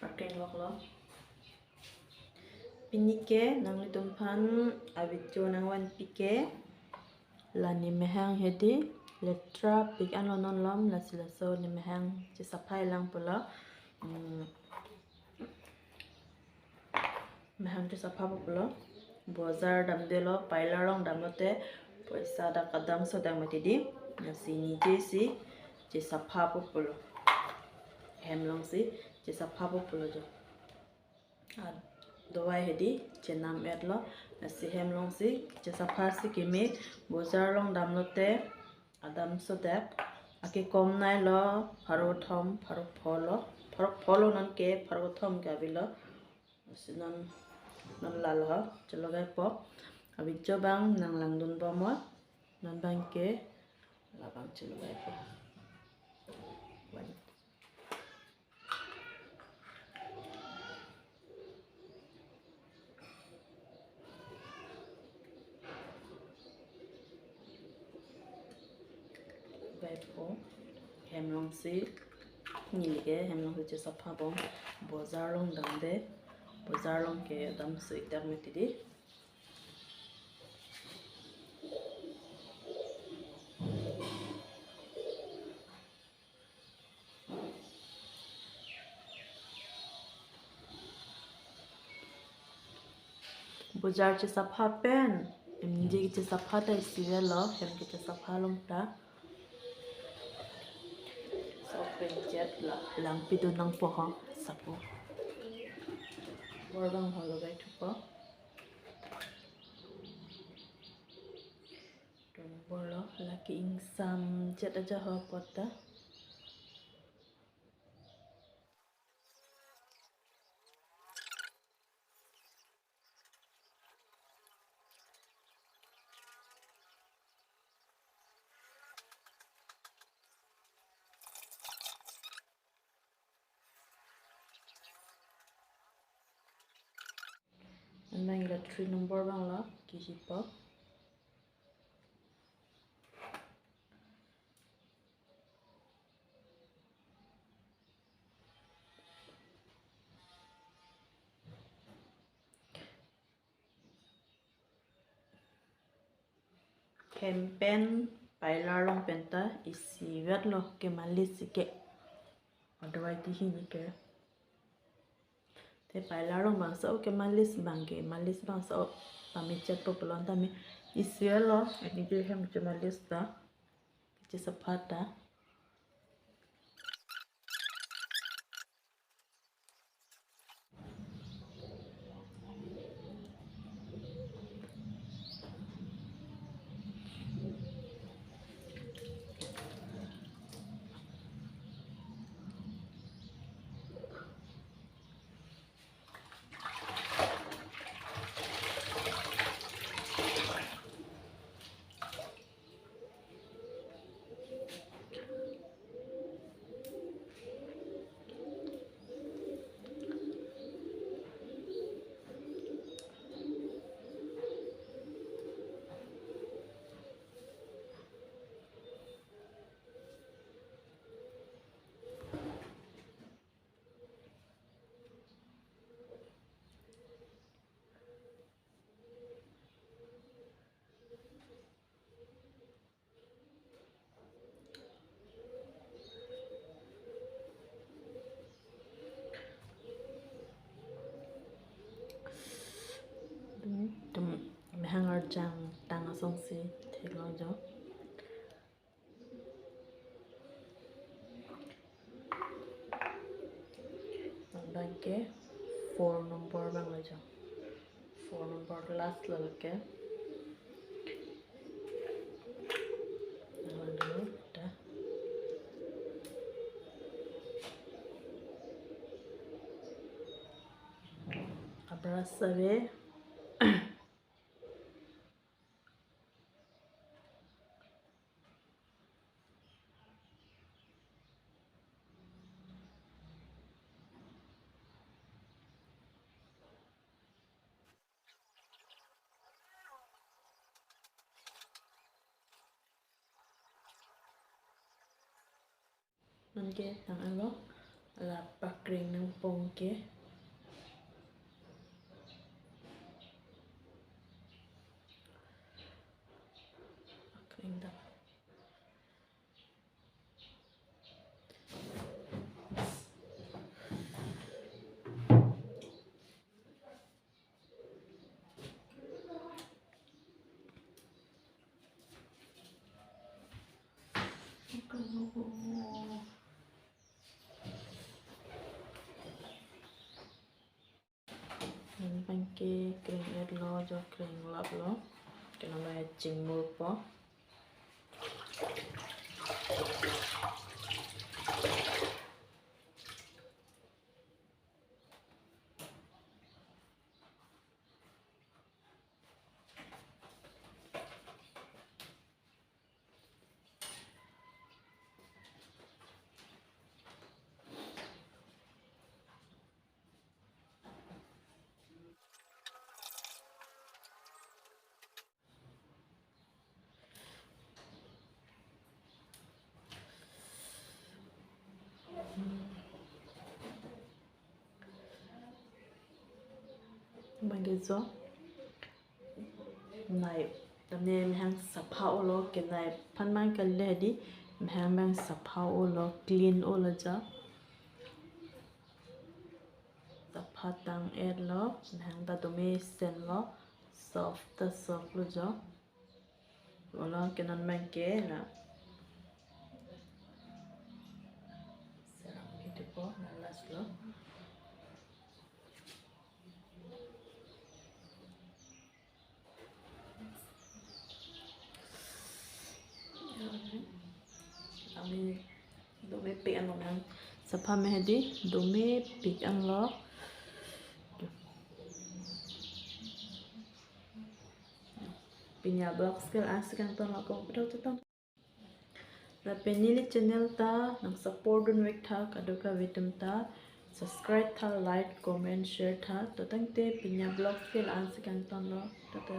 Pakai lok lo. Pinike nang litumpan abitjo nang wan pike lani mehang hedi letra pik an lonon lom la silaso ni mehang ci sapai lang pula mehang ci sapa pula bozar dam de lo paila rong dam te poisa da kadam so dam ti na si ni je si ci sapa pula hem long si ci sapa pula jo dawai hedi chenam et lo si hem long si che sapha si kimi bozar long dam lo te adam so dek aki kom nai lo pharo pholo non ke pharo thom ka bilo sinon non lal ha chalo gai po abi cho bang nang lang dun ba mo non bang ke la bang chalo gai po gai po hem long si ni ke hem long che sapha bom bozar long dam de bozar long ke dam so itak me ti di bozar che sapha pen emji che sapha ta isiwe lo hem ke che sapha long ta so pen jet la lang pi tu nang po ha sapo borbang holo gai tu po don bolo laki insam jet aja ho pota nang la 3 number bang la kiji po campaign pailar long penta isi vet lo ke malis ke otherwise ti hin ke te pailar long bang so ke malis bang so pame chat po pelon ta mi isi lo ni je hem ke malis ta ke sapata tum mehangar jang tang asong si thelo jo bang ke 4 number bang la jo 4 number last la ke lalu dah abrasa be nanti tang alo ala pakring ng pongke pakring da mình bánh kê kring ed lo cho kring lap lo cái nó là chỉnh mưa po bánh kê gió này tầm này mình hàng sập hậu lo cái này pan mang cái lề đi mình hàng mang sập hậu lo clean ô là cho sập hậu tăng air lo mình hàng ta tụi mình sen lo soft lo cho lo cái nan mang cái là serap gitu po nalas lo kami dumi pik ang nang sapa mehdi dumi pik ang lo pinya blog skill askan ton lo ko pro to la penili channel ta nang support dun wek tha kadoka vitam ta subscribe tha like comment share tha to tang te pinya blog skill askan ton lo to